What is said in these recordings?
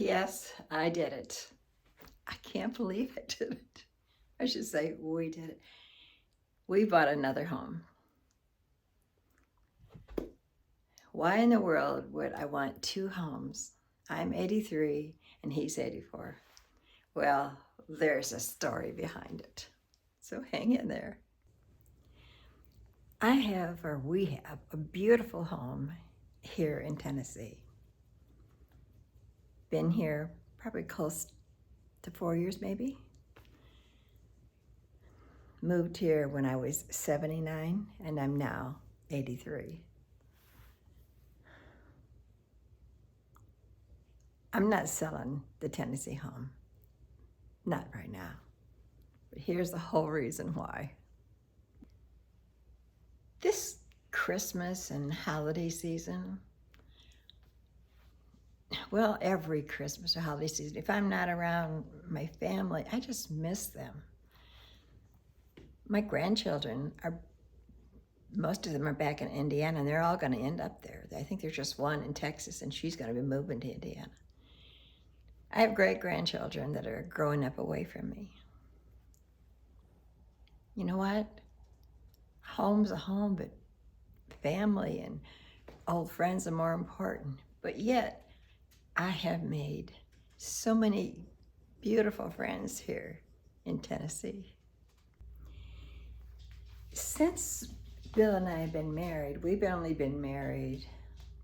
Yes, I did it. I can't believe I did it. I should say we did it. We bought another home. Why in the world would I want two homes? I'm 83 and he's 84. Well, there's a story behind it. So hang in there. We have, a beautiful home here in Tennessee. Been here probably close to 4 years maybe. Moved here when I was 79 and I'm now 83. I'm not selling the Tennessee home, not right now. But here's the whole reason why. This Christmas and holiday season, well, every Christmas or holiday season, if I'm not around my family, I just miss them. My grandchildren most of them are back in Indiana, and they're all going to end up there. I think there's just one in Texas, and she's going to be moving to Indiana. I have great-grandchildren that are growing up away from me. You know what? Home's a home, but family and old friends are more important. But yet, I have made so many beautiful friends here in Tennessee. Since Bill and I have been married, we've only been married,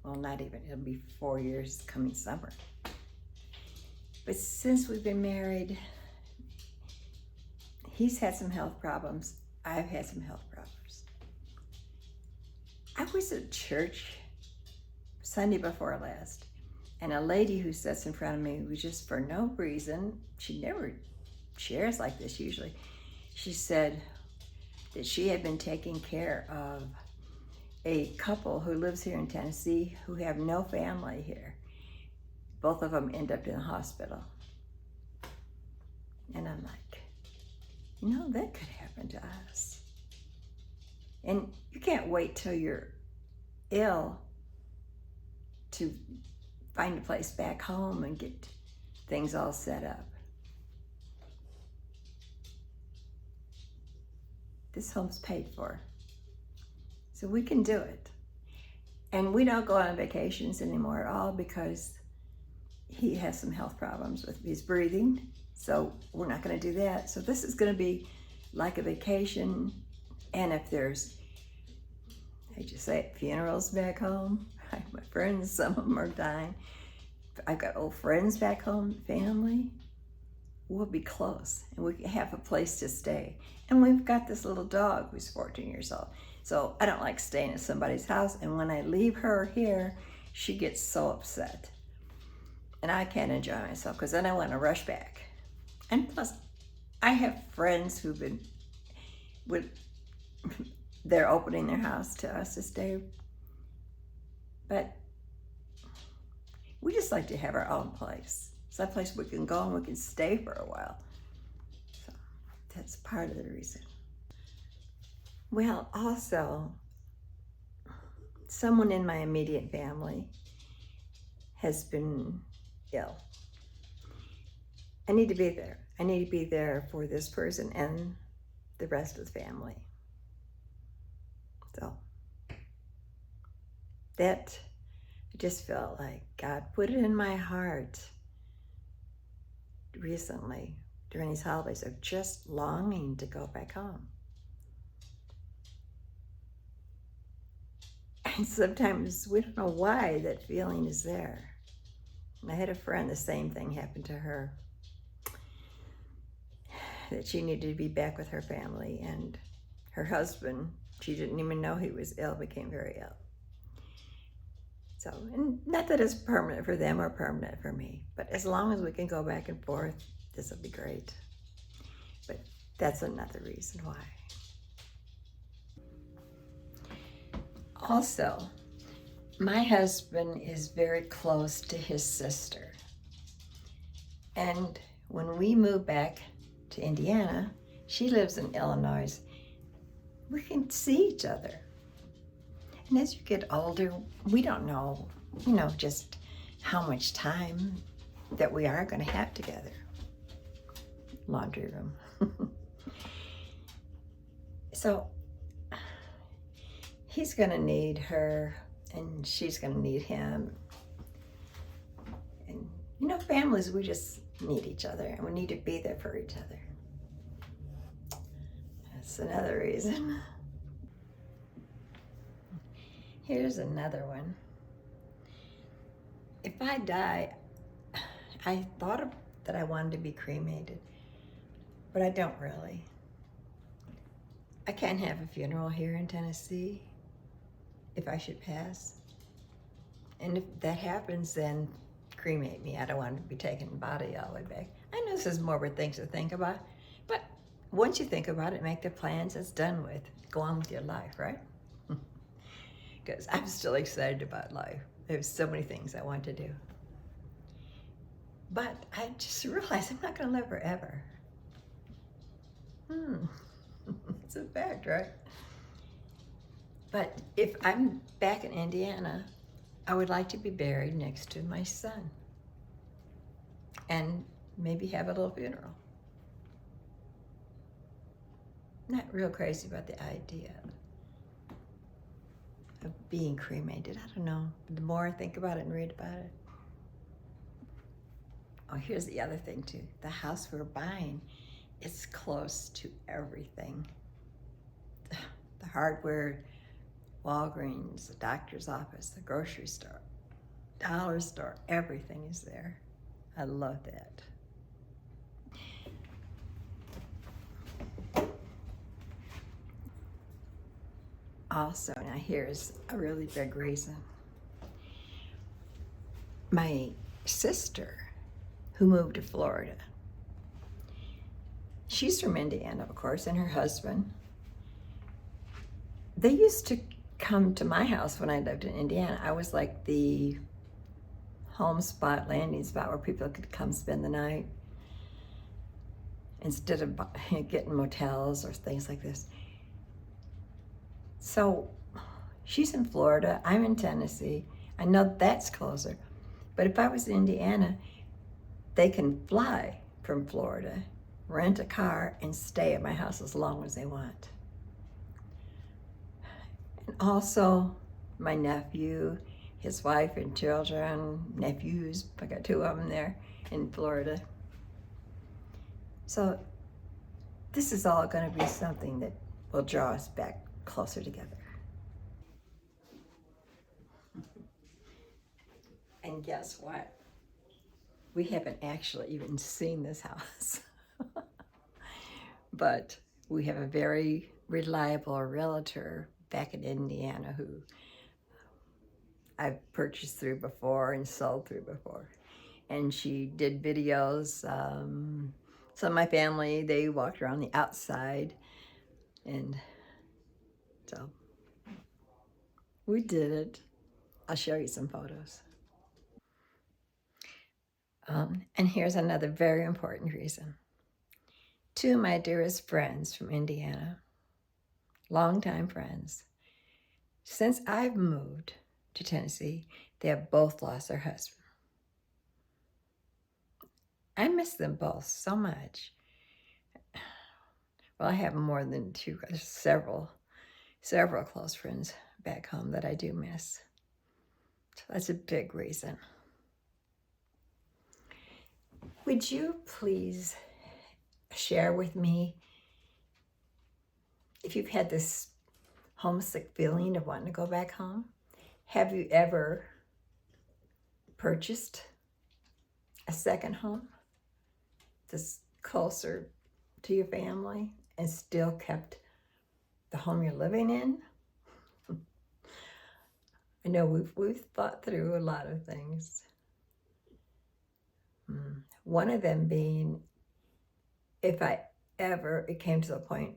well, not even, it'll be 4 years coming summer. But since we've been married, he's had some health problems. I've had some health problems. I was at church Sunday before last, and a lady who sits in front of me was just for no reason, she never shares like this usually, she said that she had been taking care of a couple who lives here in Tennessee who have no family here. Both of them end up in the hospital. And I'm like, you know, that could happen to us. And you can't wait till you're ill to find a place back home and get things all set up. This home's paid for, so we can do it. And we don't go on vacations anymore at all because he has some health problems with his breathing, so we're not going to do that. So this is going to be like a vacation. And if there's, I just say, funerals back home, my friends, some of them are dying. I've got old friends back home, family. We'll be close and we have a place to stay. And we've got this little dog who's 14 years old. So I don't like staying at somebody's house. And when I leave her here, she gets so upset. And I can't enjoy myself because then I want to rush back. And plus, I have friends who've been, they're opening their house to us to stay. But we just like to have our own place. It's that place we can go and we can stay for a while. So that's part of the reason. Well, also, someone in my immediate family has been ill. I need to be there. I need to be there for this person and the rest of the family. So that, I just felt like God put it in my heart recently during these holidays of just longing to go back home. And sometimes we don't know why that feeling is there. And I had a friend, the same thing happened to her, that she needed to be back with her family, and her husband, she didn't even know he was ill, became very ill. So, and not that it's permanent for them or permanent for me, but as long as we can go back and forth, this will be great. But that's another reason why. Also, my husband is very close to his sister. And when we moved back to Indiana, she lives in Illinois, we can see each other. And as you get older, we don't know, just how much time that we are going to have together. Laundry room. So he's going to need her, and she's going to need him. And, you know, families, we just need each other, and we need to be there for each other. That's another reason. Here's another one. If I die, I thought that I wanted to be cremated, but I don't really. I can't have a funeral here in Tennessee if I should pass. And if that happens, then cremate me. I don't want to be taking the body all the way back. I know this is morbid things to think about, but once you think about it, make the plans, it's done with. Go on with your life, right? Because I'm still excited about life. There's so many things I want to do. But I just realized I'm not going to live forever. It's a fact, right? But if I'm back in Indiana, I would like to be buried next to my son and maybe have a little funeral. Not real crazy about the idea of being cremated. I don't know. The more I think about it and read about it. Oh, here's the other thing too. The house we're buying is close to everything. The hardware, Walgreens, the doctor's office, the grocery store, dollar store, everything is there. I love that. Also, now here's a really big reason. My sister, who moved to Florida, she's from Indiana, of course, and her husband. They used to come to my house when I lived in Indiana. I was like the home spot, landing spot where people could come spend the night instead of getting motels or things like this. So she's in Florida, I'm in Tennessee. I know that's closer. But if I was in Indiana, they can fly from Florida, rent a car, and stay at my house as long as they want. And also, my nephew, his wife and children, nephews, I got 2 of them there in Florida. So this is all going to be something that will draw us back closer together. And guess what? We haven't actually even seen this house. But we have a very reliable realtor back in Indiana who I've purchased through before and sold through before. And she did videos. Some of my family, they walked around the outside. And so we did it. I'll show you some photos. And here's another very important reason. 2 of my dearest friends from Indiana, longtime friends, since I've moved to Tennessee, they have both lost their husband. I miss them both so much. Well, I have more than 2, several close friends back home that I do miss. So that's a big reason. Would you please share with me if you've had this homesick feeling of wanting to go back home? Have you ever purchased a second home that's closer to your family and still kept the home you're living in? I know we've thought through a lot of things. One of them being, if I ever, it came to the point,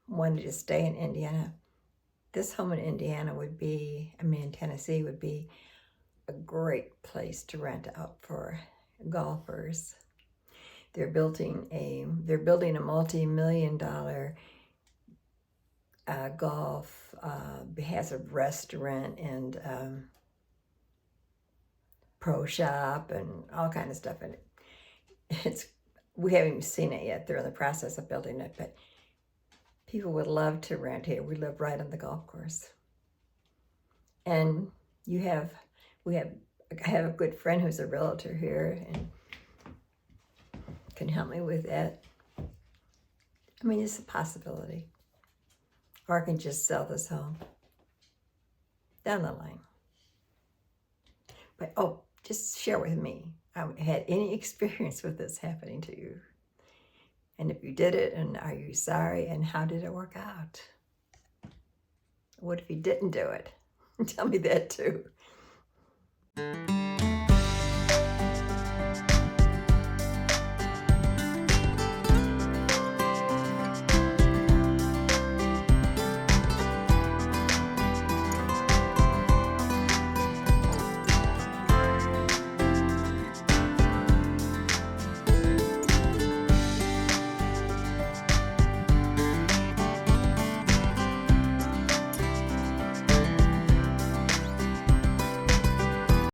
wanted to stay in Indiana, this home in Indiana would be, in Tennessee would be a great place to rent out for golfers. They're building a multi-million-dollar golf, has a restaurant and pro shop and all kind of stuff. And we haven't even seen it yet. They're in the process of building it, but people would love to rent here. We live right on the golf course. And I have a good friend who's a realtor here and can help me with that. I mean, it's a possibility. Or I can just sell this home down the line. But, just share with me. I had any experience with this happening to you. And if you did it, and are you sorry, and how did it work out? What if you didn't do it? Tell me that too.